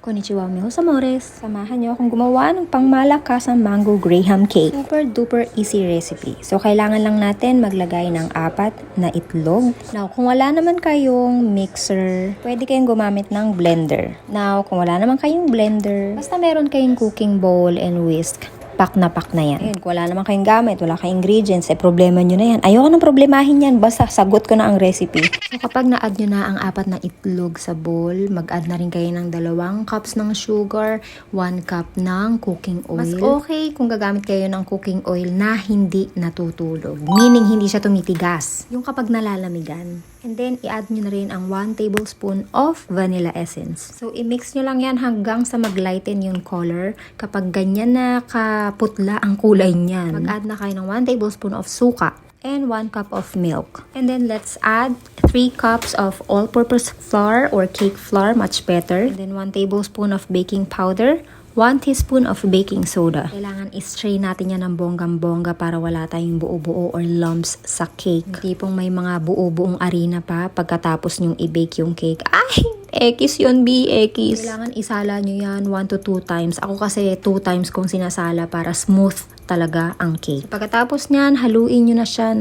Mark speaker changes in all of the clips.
Speaker 1: Konnichiwa, miho samores. Samahan niyo akong gumawa ng pangmalakasang mango graham cake. Super duper easy recipe. So, kailangan lang natin maglagay ng 4 na itlog. Now, kung wala naman kayong mixer, pwede kayong gumamit ng blender. Now, kung wala naman kayong blender, basta meron kayong cooking bowl and whisk, pak na yan. Ayun, kung wala naman kayong gamit, wala kayong ingredients, problema nyo na yan. Ayoko nang problemahin yan, basta sagot ko na ang recipe. So, kapag na-add nyo na ang 4 na itlog sa bowl, mag-add na rin kayo ng 2 cups ng sugar, 1 cup ng cooking oil. Mas okay kung gagamit kayo ng cooking oil na hindi natutulog. Meaning, hindi siya tumitigas. Yung kapag nalalamigan. And then, i-add nyo na rin ang 1 tablespoon of vanilla essence. So, i-mix nyo lang yan hanggang sa mag-lighten yung color. Kapag ganyan na kaputla ang kulay niyan, mag-add na kayo ng 1 tablespoon of suka and 1 cup of milk. And then, let's add 3 cups of all-purpose flour or cake flour, much better. And then, 1 tablespoon of baking powder, 1 teaspoon of baking soda. Kailangan i-strain natin yan ng bonggang-bongga para wala tayong buo-buo or lumps sa cake. Hindi pong may mga buo-buong arena pa pagkatapos nyong i-bake yung cake. Ay! Ekis yun, B. Ekis. Kailangan isala nyo yan 1 to 2 times. Ako kasi 2 times kong sinasala para smooth talaga ang cake. Pagkatapos nyan, haluin nyo na siya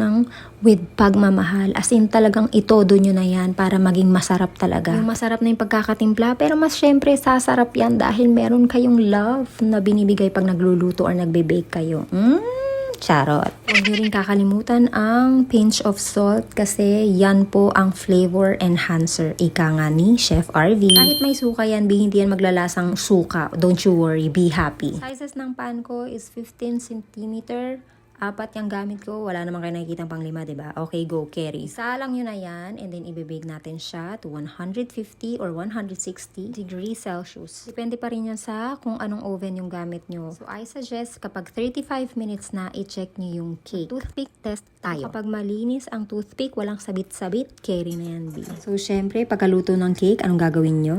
Speaker 1: with pagmamahal. As in talagang itodo nyo na yan para maging masarap talaga. Yung masarap na yung pagkakatimpla, pero mas syempre sasarap yan dahil meron kayong love na binibigay pag nagluluto or nagbe-bake kayo. Charot. Huwag nyo rin kakalimutan ang pinch of salt kasi yan po ang flavor enhancer. Ika nga ni Chef RV. Kahit may suka yan, hindi yan maglalasang suka. Don't you worry, be happy. Sizes ng pan ko is 15 cm. 4 yung gamit ko. Wala naman kayo nakikitang pang 5, diba? Okay, go, carry. Isa lang yun na yan. And then, ibibake natin siya to 150 or 160 degrees Celsius. Depende pa rin yan sa kung anong oven yung gamit nyo. So, I suggest kapag 35 minutes na, i-check nyo yung cake. Toothpick test tayo. Kapag malinis ang toothpick, walang sabit-sabit, carry na yan, B. So, syempre, pagkaluto ng cake, anong gagawin nyo?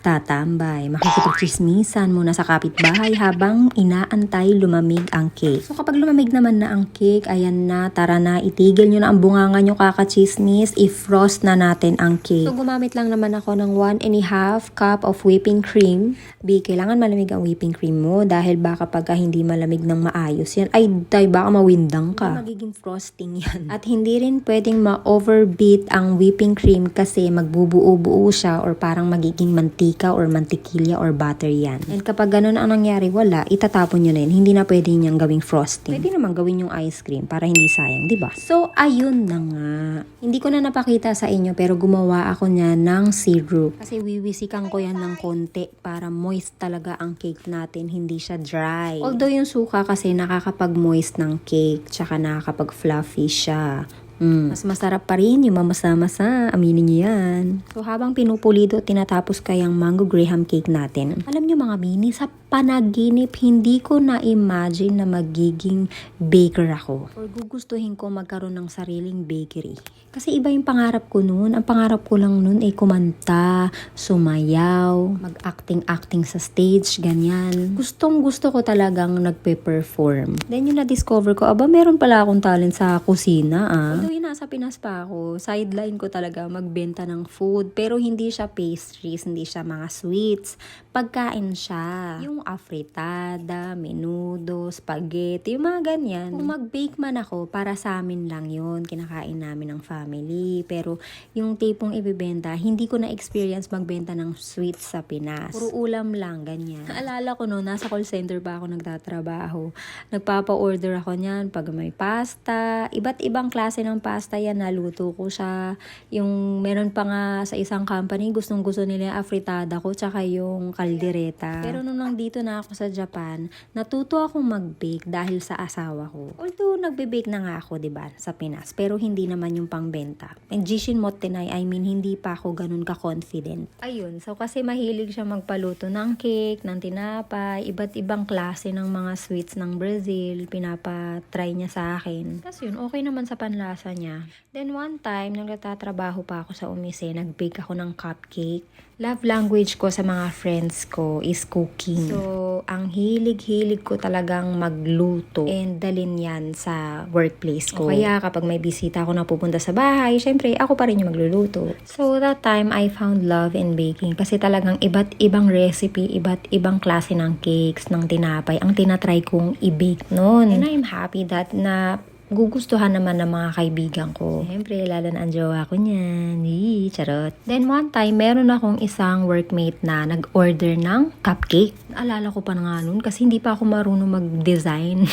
Speaker 1: Tatambay. Makikipagchismisan muna sa kapitbahay habang inaantay lumamig ang cake. So kapag lumamig naman na ang cake, ayan na, tara na, itigil nyo na ang bunganga nyo kakachismis, i-frost na natin ang cake. So gumamit lang naman ako ng 1.5 cup of whipping cream. Kailangan malamig ang whipping cream mo dahil baka pagka hindi malamig ng maayos yan, ay baka mawindang ka. Magiging frosting yan. At hindi rin pwedeng ma-overbeat ang whipping cream kasi magbubuo-buo siya or parang magiging mantika or mantikilya or butter yan. And kapag ganun ang nangyari, wala, itatapon nyo na yun. Hindi na pwede niyang gawing frosting. Pwede naman gawin yung ice cream para hindi sayang, diba? So, ayun na nga. Hindi ko na napakita sa inyo pero gumawa ako niya ng syrup. Kasi wiwisikan ko yan ng konti para moist talaga ang cake natin. Hindi siya dry. Although yung suka kasi nakakapag-moist ng cake tsaka nakakapag-fluffy siya. Mas masarap pa rin yung mamasa-masa. Aminin nyo yan. So, habang pinupulido, tinatapos kayang mango graham cake natin. Alam nyo mga mini, sa panaginip, hindi ko na-imagine na magiging baker ako. Or gugustuhin ko magkaroon ng sariling bakery. Kasi iba yung pangarap ko noon. Ang pangarap ko lang noon ay kumanta, sumayaw, mag-acting sa stage, ganyan. Gustong-gusto ko talagang nagpe-perform. Then yung na-discover ko, meron pala akong talent sa kusina, Although nasa Pinas pa ako, sideline ko talaga magbenta ng food. Pero hindi siya pastries, hindi siya mga sweets. Pagkain siya. Yung afritada, menudo, spaghetti, yung mga ganyan. Kung mag-bake man ako, para sa amin lang yun. Kinakain namin ng family. Pero yung tipong ibibenta, hindi ko na-experience magbenta ng sweets sa Pinas. Puro ulam lang, ganyan. Naalala ko no, nasa call center pa ako nagtatrabaho. Nagpapa-order ako niyan pag may pasta. Iba't ibang klase ng pasta yan, naluto ko siya. Yung meron pa nga sa isang company, gustong-gusto nila yung afritada ko, tsaka yung kaldereta. Pero nung nandito na ako sa Japan, natuto akong mag-bake dahil sa asawa ko. Although nagbe-bake na nga ako, diba, sa Pinas, pero hindi naman yung pangbenta. And Jishin Mottenai, hindi pa ako ganun ka-confident. Ayun, so kasi mahilig siya magpaluto ng cake, ng tinapay, iba't ibang klase ng mga sweets ng Brazil, pinapa-try niya sa akin. Tapos yun, okay naman sa panlasa niya. Then one time, nagtatrabaho pa ako sa Umise, nag-bake ako ng cupcake. Love language ko sa mga friends ko is cooking. So, ang hilig-hilig ko talagang magluto and dalin yan sa workplace ko. O kaya kapag may bisita ako na pupunta sa bahay, syempre ako pa rin yung magluluto. So that time, I found love in baking kasi talagang iba't ibang recipe, iba't ibang klase ng cakes, ng tinapay, ang tinatry kong i-bake noon. And I'm happy that na gugustuhan naman ng mga kaibigan ko. Siyempre, lalo na ang jowa ko niyan. Charot. Then one time, meron akong isang workmate na nag-order ng cupcake. Alala ko pa na nga nun kasi hindi pa ako marunong mag-design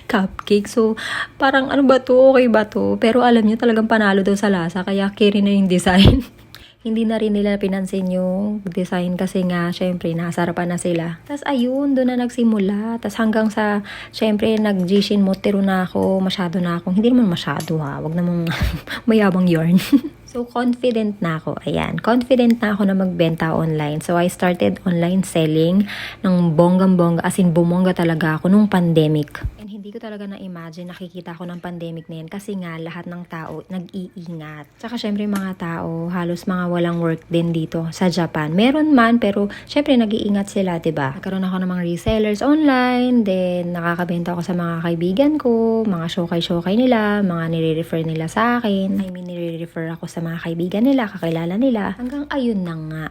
Speaker 1: cupcake. So, parang ano ba to? Okay ba to? Pero alam niyo talagang panalo daw sa lasa kaya carry na yung design. Hindi na rin nila pinansin yung design kasi nga, syempre, nasarapan na sila. Tapos ayun, doon na nagsimula. Tapos hanggang sa, syempre, nag-jishin motero na ako, masyado na ako. Hindi naman masyado ha, wag namang mayabang yarn. So, confident na ako. Ayan, confident na ako na magbenta online. So, I started online selling ng bonggang-bongga, as in bumongga talaga ako nung pandemic. And hindi ko talaga na-imagine nakikita ko ng pandemic na yan kasi nga lahat ng tao nag-iingat. Tsaka syempre mga tao, halos mga walang work din dito sa Japan. Meron man, pero syempre nag-iingat sila, diba? Nagkaroon ako ng mga resellers online, then nakakabenta ako sa mga kaibigan ko, mga shokay-shokay nila, mga nire-refer nila sa akin. I mean, nire-refer ako sa mga kaibigan nila, kakilala nila. Hanggang ayun na nga.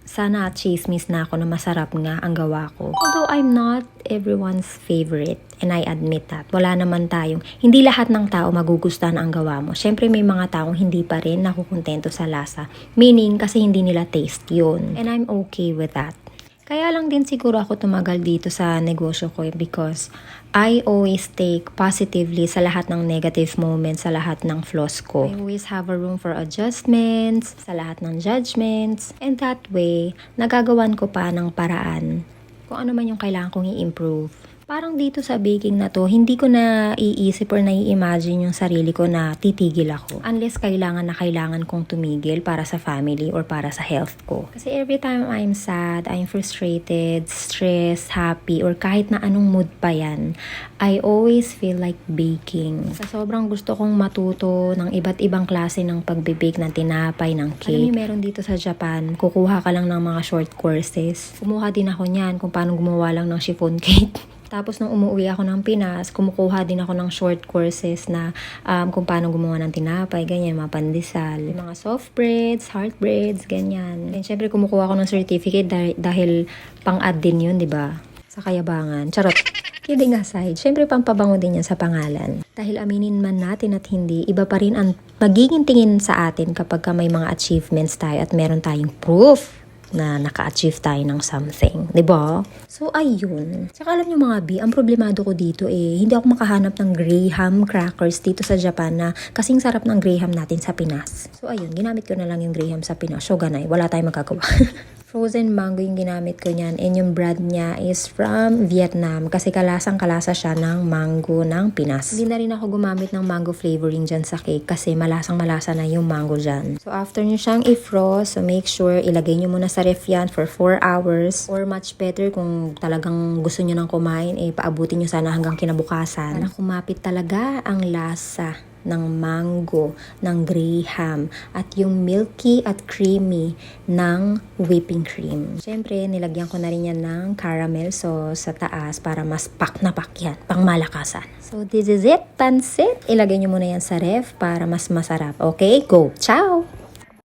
Speaker 1: Sana chismis na ako na masarap nga ang gawa ko. Although I'm not everyone's favorite, and I admit that. Wala naman tayong, hindi lahat ng tao magugustuhan ang gawa mo. Syempre may mga taong hindi pa rin nakukontento sa lasa. Meaning, kasi hindi nila taste yun. And I'm okay with that. Kaya lang din siguro ako tumagal dito sa negosyo ko because I always take positively sa lahat ng negative moments, sa lahat ng flaws ko. I always have a room for adjustments, sa lahat ng judgments. And that way, nagagawan ko pa ng paraan kung ano man yung kailangan kong i-improve. Parang dito sa baking na to, hindi ko na iisip or na-i-imagine yung sarili ko na titigil ako. Unless kailangan kong tumigil para sa family or para sa health ko. Kasi every time I'm sad, I'm frustrated, stressed, happy, or kahit na anong mood pa yan, I always feel like baking. Sa sobrang gusto kong matuto ng iba't ibang klase ng pagbe-bake ng tinapay, ng cake. Alam niyo, meron dito sa Japan, kukuha ka lang ng mga short courses. Kumuha din ako niyan kung paano gumawa lang ng chiffon cake. Tapos nung umuwi ako ng Pinas, kumukuha din ako ng short courses na kung paano gumawa ng tinapay, ganyan, mga pandesal, mga soft breads, hard breads, ganyan. And syempre kumukuha ako ng certificate dahil pang-add din yun, di ba? Sa kayabangan. Charot. Kidding aside, syempre pampabango din yan sa pangalan. Dahil aminin man natin at hindi, iba pa rin ang magiging tingin sa atin kapag may mga achievements tayo at meron tayong proof na naka-achieve tayo ng something. Diba? So, ayun. Saka alam nyo mga B, ang problemado ko dito hindi ako makahanap ng Graham crackers dito sa Japan na kasing sarap ng Graham natin sa Pinas. So, ayun. Ginamit ko na lang yung Graham sa Pinas. So, ganay. Wala tayong magagawa. Frozen mango yung ginamit ko niyan. And yung brand niya is from Vietnam. Kasi kalasang-kalasa siya ng mango ng Pinas. Hindi na rin ako gumamit ng mango flavoring dyan sa cake kasi malasang-malasa na yung mango dyan. So, after nyo siyang i-frost, so make sure ilagay nyo muna sa ref yan for 4 hours. Or much better kung talagang gusto nyo nang kumain, paabutin nyo sana hanggang kinabukasan. Para kumapit talaga ang lasa ng mango, ng Graham, at yung milky at creamy ng whipping cream. Siyempre, nilagyan ko na rin yan ng caramel sauce sa taas para mas pak na pak yan, pang malakasan. So, this is it, pansit. Ilagay nyo muna yan sa ref para mas masarap. Okay, go! Ciao!